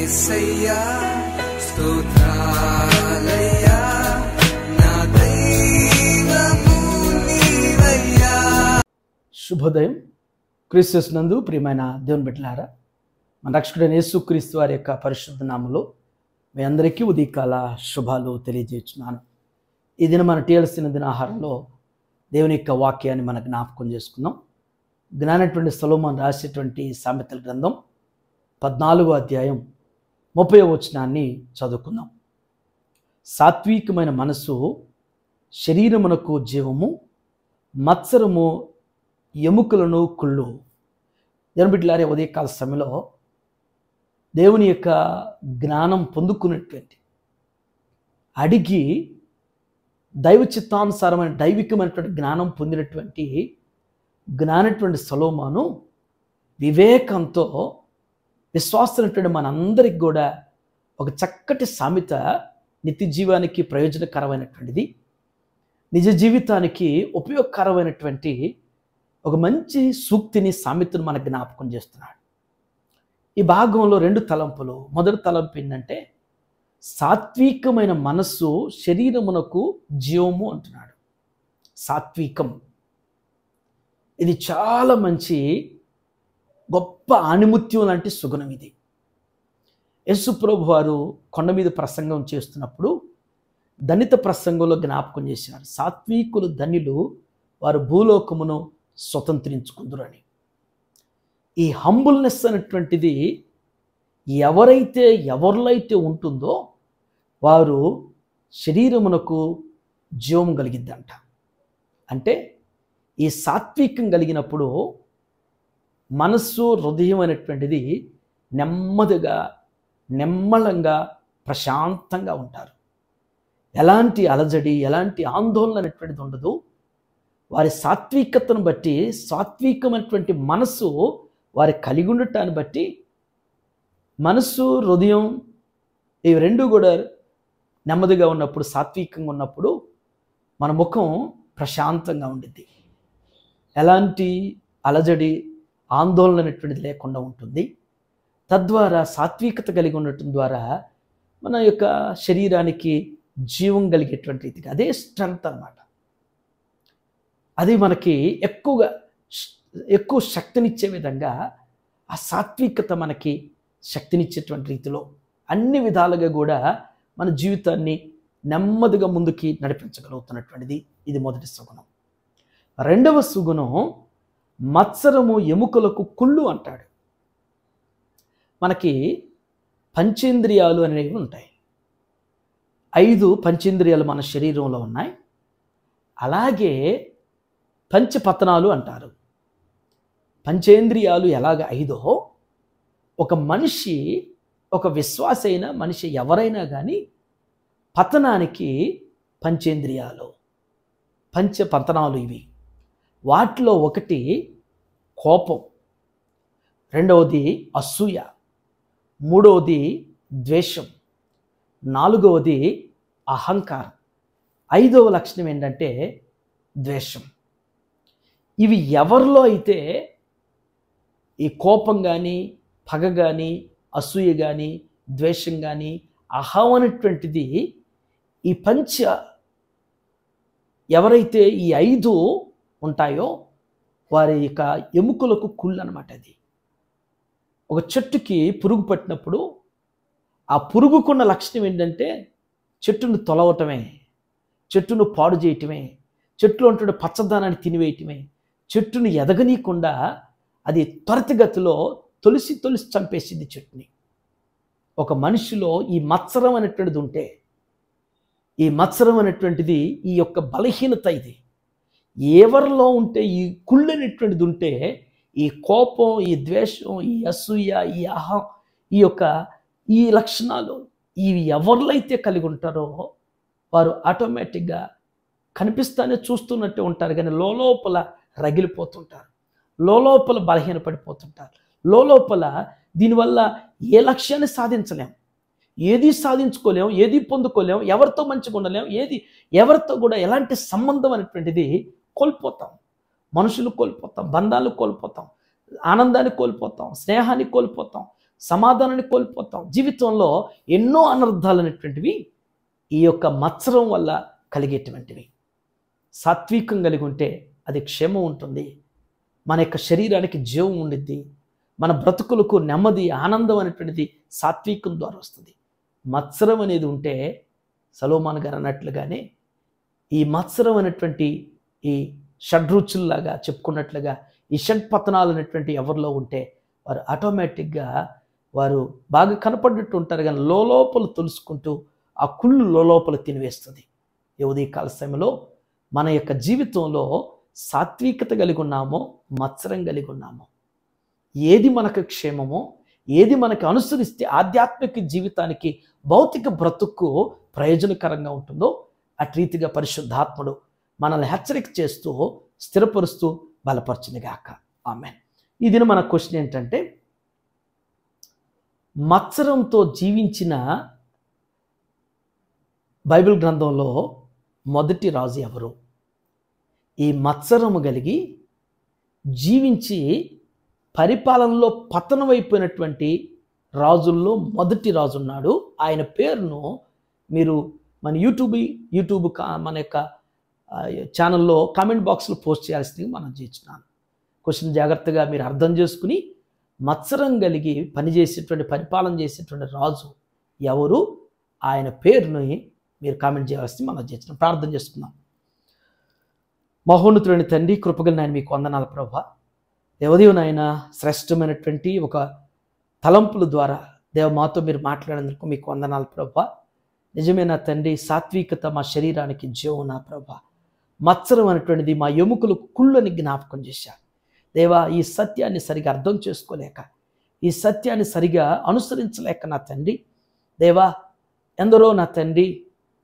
యేసయ్యా స్తోత్రాలయ్యా నా దైవము నీవయ్యా. శుభోదయం. క్రీస్తు నందు ప్రియమైన దేవుని బిడ్డలారా, మన రక్షకుడైన యేసుక్రీస్తు వారి యొక్క పరిశుద్ధ నామములో మీ అందరికీ ఉదయకాల శుభాలు తెలియజేస్తున్నాను. ఈ దినం మన టీఎల్సిన దినాహారంలో దేవుని యొక్క వాక్యాన్ని మన జ్ఞాపకం చేసుకుందాం. జ్ఞానటువంటి సొలొమోను రాసేటువంటి సామెతల గ్రంథం 14వ అధ్యాయం 30వ వచనాన్ని చదువుకుందాం. సాత్వికమైన మనసు శరీరమునకు జీవము, మత్సరము ఎముకలను కుళ్ళు. దేవుని బిడ్డలారా, ఉదయకాల సమయంలో దేవుని యొక్క జ్ఞానం పొందుకున్నటువంటి అడిగి దైవ చిత్తానుసారమైన దైవికమైనటువంటి జ్ఞానం పొందినటువంటి జ్ఞానటువంటి సొలొమోను వివేకంతో విశ్వాసమైనటువంటి మనందరికి కూడా ఒక చక్కటి సామెత, నిత్య జీవానికి ప్రయోజనకరమైనటువంటిది, నిజ జీవితానికి ఉపయోగకరమైనటువంటి ఒక మంచి సూక్తిని, సామెతను మనకు జ్ఞాపకం చేస్తున్నాడు. ఈ భాగంలో 2 తలంపులు. మొదటి తలంపు ఏంటంటే సాత్వికమైన మనస్సు శరీరమునకు జీవము అంటున్నాడు. సాత్వికం ఇది చాలా మంచి గొప్ప ఆణిముత్యం లాంటి సుగుణం. ఇది యేసు ప్రభు వారు కొండ మీద ప్రసంగం చేస్తున్నప్పుడు ధనిత ప్రసంగంలో జ్ఞాపకం చేశారు. సాత్వికులు ధన్యులు, వారు భూలోకమును స్వతంత్రించుకుందురని. ఈ హంబుల్నెస్ అనేటువంటిది ఎవరిలో అయితే ఉంటుందో వారు శరీరమునకు జీవం కలిగిద్దంట. అంటే ఈ సాత్వికం కలిగినప్పుడు మనస్సు, హృదయం అనేటువంటిది నెమ్మదిగా, నెమ్మళంగా, ప్రశాంతంగా ఉంటారు. ఎలాంటి అలజడి, ఎలాంటి ఆందోళన అనేటువంటిది ఉండదు. వారి సాత్వికతను బట్టి, సాత్వికమైనటువంటి మనస్సు వారి కలిగి ఉండటాన్ని బట్టి, మనస్సు, హృదయం ఇవి 2 కూడా నెమ్మదిగా ఉన్నప్పుడు, సాత్వికంగా ఉన్నప్పుడు మన ముఖం ప్రశాంతంగా ఉండిద్ది. ఎలాంటి అలజడి, ఆందోళన అనేటువంటిది లేకుండా ఉంటుంది. తద్వారా సాత్వికత కలిగి ఉండటం ద్వారా మన యొక్క శరీరానికి జీవం కలిగేటువంటి రీతిగా, అదే స్ట్రెంగ్త్ అన్నమాట. అది మనకి ఎక్కువ శక్తినిచ్చే విధంగా ఆ సాత్వికత మనకి శక్తినిచ్చేటువంటి రీతిలో అన్ని విధాలుగా కూడా మన జీవితాన్ని నెమ్మదిగా ముందుకి నడిపించగలుగుతున్నటువంటిది. ఇది మొదటి సుగుణం. రెండవ సుగుణం మత్సరము ఎముకలకు కుళ్ళు అంటాడు. మనకి పంచేంద్రియాలు అనేవి ఉంటాయి. 5 పంచేంద్రియాలు మన శరీరంలో ఉన్నాయి. అలాగే పంచపతనాలు అంటారు. పంచేంద్రియాలు ఎలాగ 5 ఒక మనిషి, ఒక విశ్వాస అయిన మనిషి ఎవరైనా కానీ పతనానికి పంచేంద్రియాలు, పంచపతనాలు ఇవి. వాటిలో ఒకటి కోపం, రెండవది అసూయ, మూడవది ద్వేషం, నాలుగవది అహంకారం, 5వ లక్షణం ఏంటంటే ద్వేషం. ఇవి ఎవరిలో అయితే ఈ కోపం కానీ, పగ కానీ, అసూయ కానీ, ద్వేషం కానీ, అహం అనేటువంటిది ఈ ఎవరైతే ఈ 5 ఉంటాయో వారి యొక్క ఎముకలకు కుళ్ళు అనమాట. అది ఒక చెట్టుకి పురుగు పట్టినప్పుడు ఆ పురుగుకున్న లక్షణం ఏంటంటే చెట్టును తొలవటమే, చెట్టును పాడు చేయటమే, చెట్టులో ఉంటున్న పచ్చదనాన్ని తినివేయటమే, చెట్టును ఎదగనీయకుండా అది త్వరితగతిలో తొలిసి చంపేసింది చెట్టుని. ఒక మనిషిలో ఈ మత్సరం అనేటువంటిది ఉంటే, ఈ మత్సరం అనేటువంటిది ఈ యొక్క బలహీనత, ఇది ఎవరిలో ఉంటే, ఈ కుళ్ళు అనేటువంటిది ఉంటే, ఈ కోపం, ఈ ద్వేషం, ఈ అసూయ, ఈ అహం, ఈ లక్షణాలు ఇవి ఎవరిలో అయితే కలిగి ఉంటారో వారు ఆటోమేటిక్గా కనిపిస్తానే చూస్తున్నట్టే ఉంటారు, కానీ లోపల రగిలిపోతుంటారు, లోపల బలహీనపడిపోతుంటారు, లోపల దీనివల్ల ఏ లక్ష్యాన్ని సాధించలేం, ఏది సాధించుకోలేం, ఏది పొందుకోలేం, ఎవరితో మంచిగా ఉండలేం, ఎవరితో కూడా ఎలాంటి సంబంధం అనేటువంటిది కోల్పోతాం. మనుషులు కోల్పోతాం, బంధాలు కోల్పోతాం, ఆనందాన్ని కోల్పోతాం, స్నేహాన్ని కోల్పోతాం, సమాధానాన్ని కోల్పోతాం. జీవితంలో ఎన్నో అనర్థాలు అనేటువంటివి ఈ యొక్క మత్సరం వల్ల కలిగేటువంటివి. సాత్వికం కలిగి ఉంటే అది క్షేమం ఉంటుంది, మన యొక్క శరీరానికి జీవం ఉండిద్ది, మన బ్రతుకులకు నెమ్మది ఆనందం అనేటువంటిది సాత్వికం ద్వారా వస్తుంది. మత్సరం అనేది ఉంటే సలోమాన్ గారు అన్నట్లుగానే ఈ మత్సరం అనేటువంటి ఈ షడ్రుచుల్లాగా చెప్పుకున్నట్లుగా ఈ షడ్పతనాలు అనేటువంటి ఎవరిలో ఉంటే వారు ఆటోమేటిక్గా వారు బాగా కనపడినట్టు ఉంటారు, కానీ లోపల తెలుసుకుంటూ ఆ కుళ్ళు లోపల తినివేస్తుంది. ఈ ఉదయకాల సమయంలో మన యొక్క జీవితంలో సాత్వికత కలిగి ఉన్నామో, మత్సరం కలిగి ఉన్నామో, ఏది మనకు క్షేమమో, ఏది మనకు అనుసరిస్తే ఆధ్యాత్మిక జీవితానికి భౌతిక బ్రతుకు ప్రయోజనకరంగా ఉంటుందో అటు రీతిగా పరిశుద్ధాత్ముడు మనల్ని హెచ్చరిక చేస్తూ స్థిరపరుస్తూ బలపరచునుగాక. ఆమేన్. ఈ దిన మన క్వశ్చన్ ఏంటంటే, మత్సరంతో జీవించిన బైబిల్ గ్రంథంలో మొదటి రాజు ఎవరు? ఈ మత్సరము కలిగి జీవించి పరిపాలనలో పతనమైపోయినటువంటి రాజుల్లో మొదటి రాజు ఉన్నాడు. ఆయన పేరును మీరు మన యూట్యూబ్ మన యొక్క ఛానల్లో కామెంట్ బాక్స్లో పోస్ట్ చేయాల్సిందిగా మనం చేస్తున్నాను. క్వశ్చన్ జాగ్రత్తగా మీరు అర్థం చేసుకుని మత్సరం కలిగి పనిచేసేటువంటి పరిపాలన చేసేటువంటి రాజు ఎవరు, ఆయన పేరుని మీరు కామెంట్ చేయాల్సింది మనం చేస్తున్నాం. ప్రార్థన చేసుకుందాం. మహోన్నతుడైన తండ్రి, కృపగల నాయన, మీకు వందనాలు ప్రభా. దేవదేవు నాయన, శ్రేష్టమైనటువంటి ఒక తలంపుల ద్వారా దేవ మాతో మీరు మాట్లాడేందుకు మీకు వందనాలు ప్రభా. నిజమైన తండ్రి, సాత్వికత మా శరీరానికి జీవం నా ప్రభా. మత్సరం అనేటువంటిది మా ఎముకలకు కుళ్ళని జ్ఞాపకం చేశారు దేవా. ఈ సత్యాన్ని సరిగా అర్థం చేసుకోలేక, ఈ సత్యాన్ని సరిగా అనుసరించలేక నా తండ్రి దేవా, ఎందరో నా తండ్రి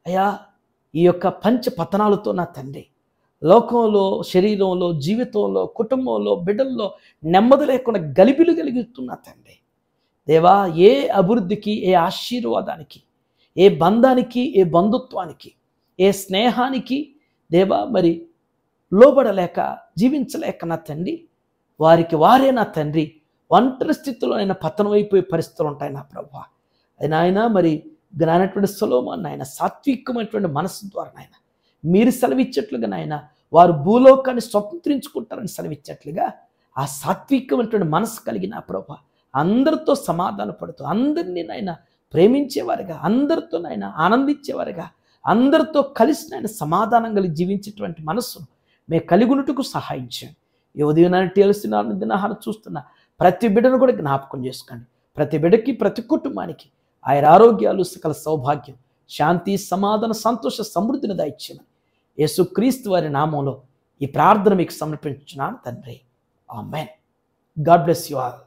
అయ్యా ఈ యొక్క పంచ పతనాలతో నా తండ్రి లోకంలో, శరీరంలో, జీవితంలో, కుటుంబంలో, బిడ్డల్లో నెమ్మది లేకుండా గలిబిలు కలిగిస్తున్నా తండ్రి దేవా. ఏ అభివృద్ధికి, ఏ ఆశీర్వాదానికి, ఏ బంధానికి, ఏ బంధుత్వానికి, ఏ స్నేహానికి దేవా మరి లోబడలేక జీవించలేక నా తండ్రి వారికి వారే నా తండ్రి ఒంటరి స్థితిలో ఆయన పతనం అయిపోయే పరిస్థితులు ఉంటాయి నా ప్రభా. ఆయన మరి జ్ఞానటువంటి సొలొమోను నాయన సాత్వికమైనటువంటి మనసు ద్వారా నాయన మీరు సెలవిచ్చేట్లుగా నాయన వారు భూలోకాన్ని స్వతంత్రించుకుంటారని సెలవిచ్చేట్లుగా ఆ సాత్వికమైనటువంటి మనసు కలిగిన ప్రభా అందరితో సమాధాన పడుతూ, అందరినీ నాయన ప్రేమించేవారుగా, అందరితో నాయన ఆనందించేవారుగా, అందరితో కలిసి నాయన సమాధానం కలిగి జీవించేటువంటి మనస్సును మేము కలిగునుటకు సహాయం చేయండి. ఈ ఉదయం తెలిసిన దినాహారం చూస్తున్న ప్రతి బిడ్డను కూడా జ్ఞాపకం చేసుకోండి. ప్రతి బిడ్డకి, ప్రతి కుటుంబానికి ఆయన ఆరోగ్యాలు, సకల సౌభాగ్యం, శాంతి, సమాధాన, సంతోష, సమృద్ధిని దయచేయమని యేసుక్రీస్తు వారి నామంలో ఈ ప్రార్థన మీకు సమర్పించుచున్నాను తండ్రి. Amen. God bless you all.